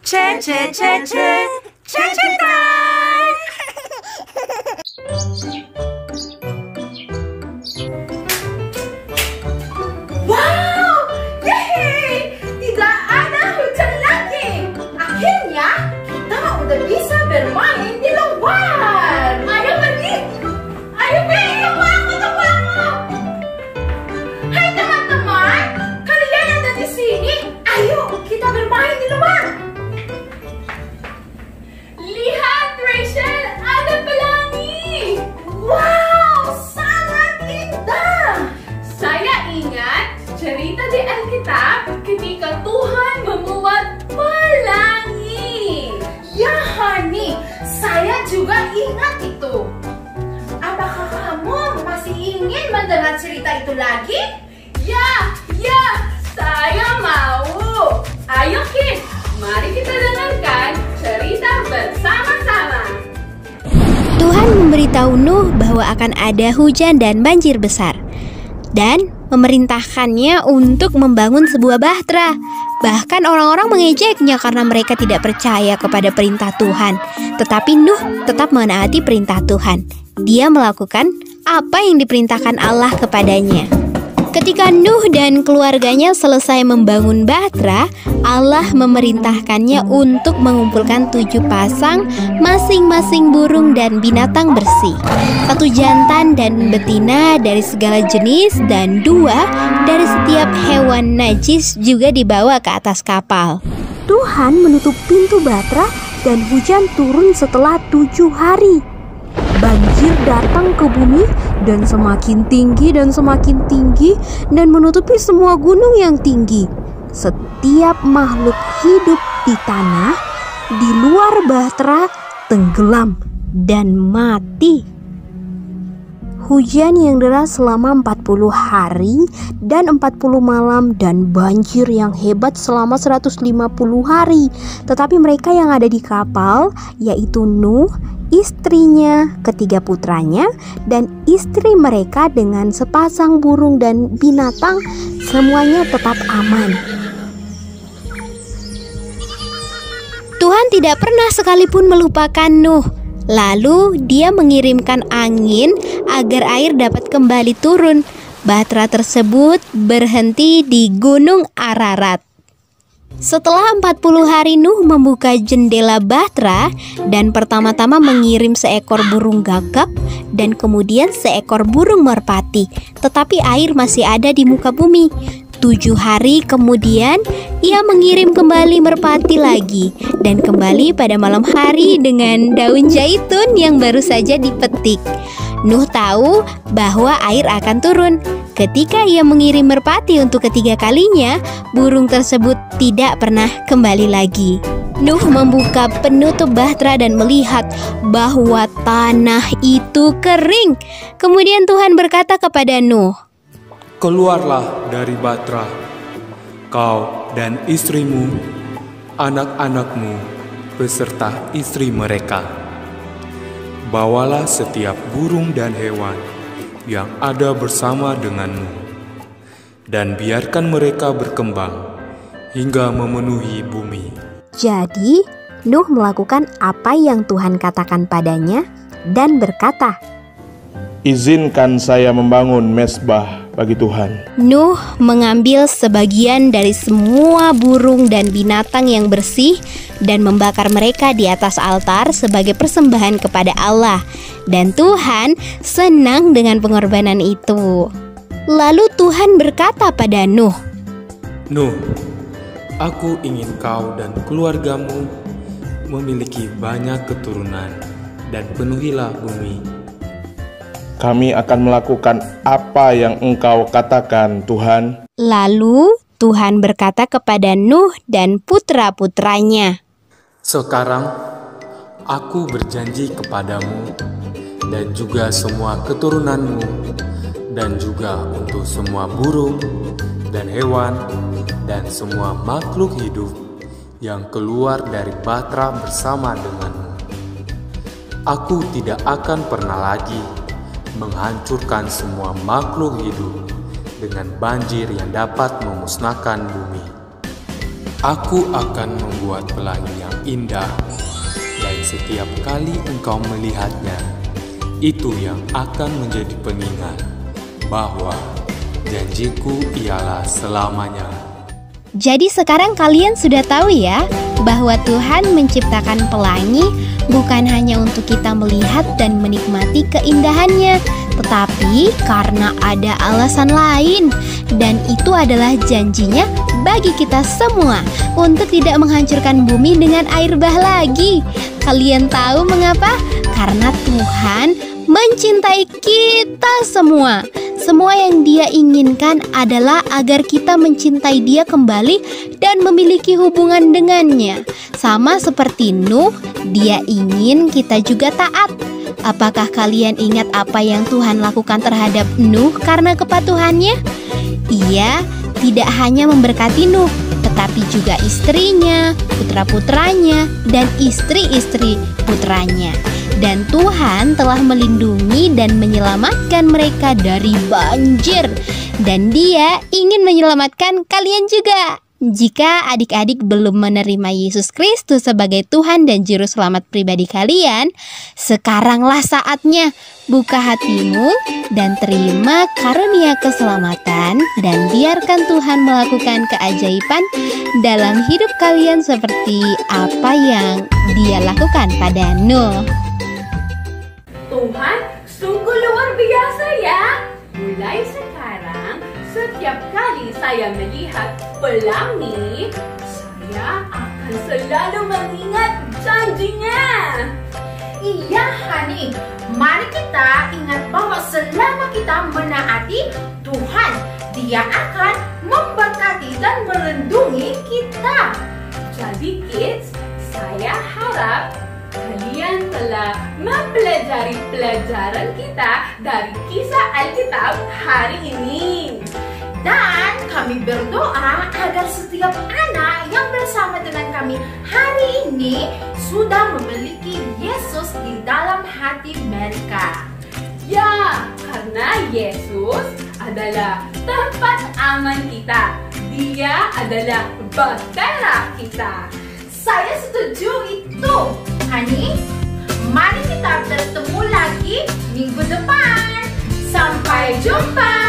Time! Wow! Yeay! Tidak ada hujan lagi. Akhirnya kita udah bisa bermain di luar. Ayo pergi. Ayo pergi, tunggu aku. Hai teman-teman, kalian ada di sini. Ayo kita bermain di luar. Lihat Rachel, ada pelangi. Wow, sangat indah. Saya ingat cerita di Alkitab ketika Tuhan membuat pelangi. Ya Hani, saya juga ingat itu. Apakah kamu masih ingin mendengar cerita itu lagi? Ya, saya mau. Ayo Kid, mari kita dengarkan cerita bersama-sama. Tuhan memberitahu Nuh bahwa akan ada hujan dan banjir besar, dan memerintahkannya untuk membangun sebuah bahtera. Bahkan orang-orang mengejeknya karena mereka tidak percaya kepada perintah Tuhan. Tetapi Nuh tetap menaati perintah Tuhan. Dia melakukan apa yang diperintahkan Allah kepadanya. Ketika Nuh dan keluarganya selesai membangun bahtera, Allah memerintahkannya untuk mengumpulkan 7 pasang masing-masing burung dan binatang bersih, 1 jantan dan betina dari segala jenis, dan 2 dari setiap hewan najis juga dibawa ke atas kapal. Tuhan menutup pintu bahtera dan hujan turun setelah 7 hari. Banjir datang ke bumi dan semakin tinggi dan menutupi semua gunung yang tinggi. Setiap makhluk hidup di tanah di luar bahtera tenggelam dan mati. Hujan yang deras selama 40 hari dan 40 malam dan banjir yang hebat selama 150 hari. Tetapi mereka yang ada di kapal, yaitu Nuh, istrinya, 3 putranya, dan istri mereka dengan sepasang burung dan binatang, semuanya tetap aman. Tuhan tidak pernah sekalipun melupakan Nuh. Lalu dia mengirimkan angin agar air dapat kembali turun. Bahtera tersebut berhenti di Gunung Ararat. Setelah 40 hari Nuh membuka jendela bahtera dan pertama-tama mengirim seekor burung gagak dan kemudian seekor burung merpati. Tetapi air masih ada di muka bumi. 7 hari kemudian ia mengirim kembali merpati lagi, dan kembali pada malam hari dengan daun zaitun yang baru saja dipetik. Nuh tahu bahwa air akan turun. Ketika ia mengirim merpati untuk ketiga kalinya, burung tersebut tidak pernah kembali lagi. Nuh membuka penutup bahtera dan melihat bahwa tanah itu kering. Kemudian Tuhan berkata kepada Nuh, "Keluarlah dari bahtera, kau dan istrimu, anak-anakmu, beserta istri mereka. Bawalah setiap burung dan hewan yang ada bersama denganmu, dan biarkan mereka berkembang hingga memenuhi bumi." Jadi, Nuh melakukan apa yang Tuhan katakan padanya dan berkata, "Izinkan saya membangun mezbah bagi Tuhan." Nuh mengambil sebagian dari semua burung dan binatang yang bersih dan membakar mereka di atas altar sebagai persembahan kepada Allah. Dan Tuhan senang dengan pengorbanan itu. Lalu Tuhan berkata pada Nuh, "Nuh, aku ingin kau dan keluargamu memiliki banyak keturunan, dan penuhilah bumi." "Kami akan melakukan apa yang Engkau katakan, Tuhan." Lalu Tuhan berkata kepada Nuh dan putra-putranya, "Sekarang aku berjanji kepadamu dan juga semua keturunanmu, dan juga untuk semua burung dan hewan dan semua makhluk hidup yang keluar dari bahtera bersama denganmu. Aku tidak akan pernah lagi menghancurkan semua makhluk hidup dengan banjir yang dapat memusnahkan bumi. Aku akan membuat pelangi yang indah, dan setiap kali engkau melihatnya, itu yang akan menjadi pengingat bahwa janjiku ialah selamanya. Jadi sekarang kalian sudah tahu ya, bahwa Tuhan menciptakan pelangi bukan hanya untuk kita melihat dan menikmati keindahannya, tetapi karena ada alasan lain, dan itu adalah janjinya bagi kita semua untuk tidak menghancurkan bumi dengan air bah lagi. Kalian tahu mengapa? Karena Tuhan mencintai kita semua. Semua yang Dia inginkan adalah agar kita mencintai Dia kembali dan memiliki hubungan dengannya. Sama seperti Nuh, Dia ingin kita juga taat. Apakah kalian ingat apa yang Tuhan lakukan terhadap Nuh karena kepatuhannya? Ia tidak hanya memberkati Nuh, tetapi juga istrinya, putra-putranya, dan istri-istri putranya. Dan Tuhan telah melindungi dan menyelamatkan mereka dari banjir. Dan Dia ingin menyelamatkan kalian juga. Jika adik-adik belum menerima Yesus Kristus sebagai Tuhan dan Juru Selamat pribadi kalian, sekaranglah saatnya. Buka hatimu dan terima karunia keselamatan, dan biarkan Tuhan melakukan keajaiban dalam hidup kalian seperti apa yang Dia lakukan pada Nuh. Tuhan sungguh luar biasa ya. Mulai sekarang, setiap kali saya melihat pelangi, saya akan selalu mengingat janjinya. Iya, Hani. Mari kita ingat bahwa selama kita menaati Tuhan, Dia akan memberkati dan melindungi kita. Jadi kids, saya harap kalian telah mempelajari pelajaran kita dari kisah Alkitab hari ini. Dan kami berdoa agar setiap anak yang bersama dengan kami hari ini sudah memiliki Yesus di dalam hati mereka. Ya, karena Yesus adalah tempat aman kita. Dia adalah bahtera kita. Saya setuju itu. Hani, mari kita bertemu lagi minggu depan. Sampai jumpa.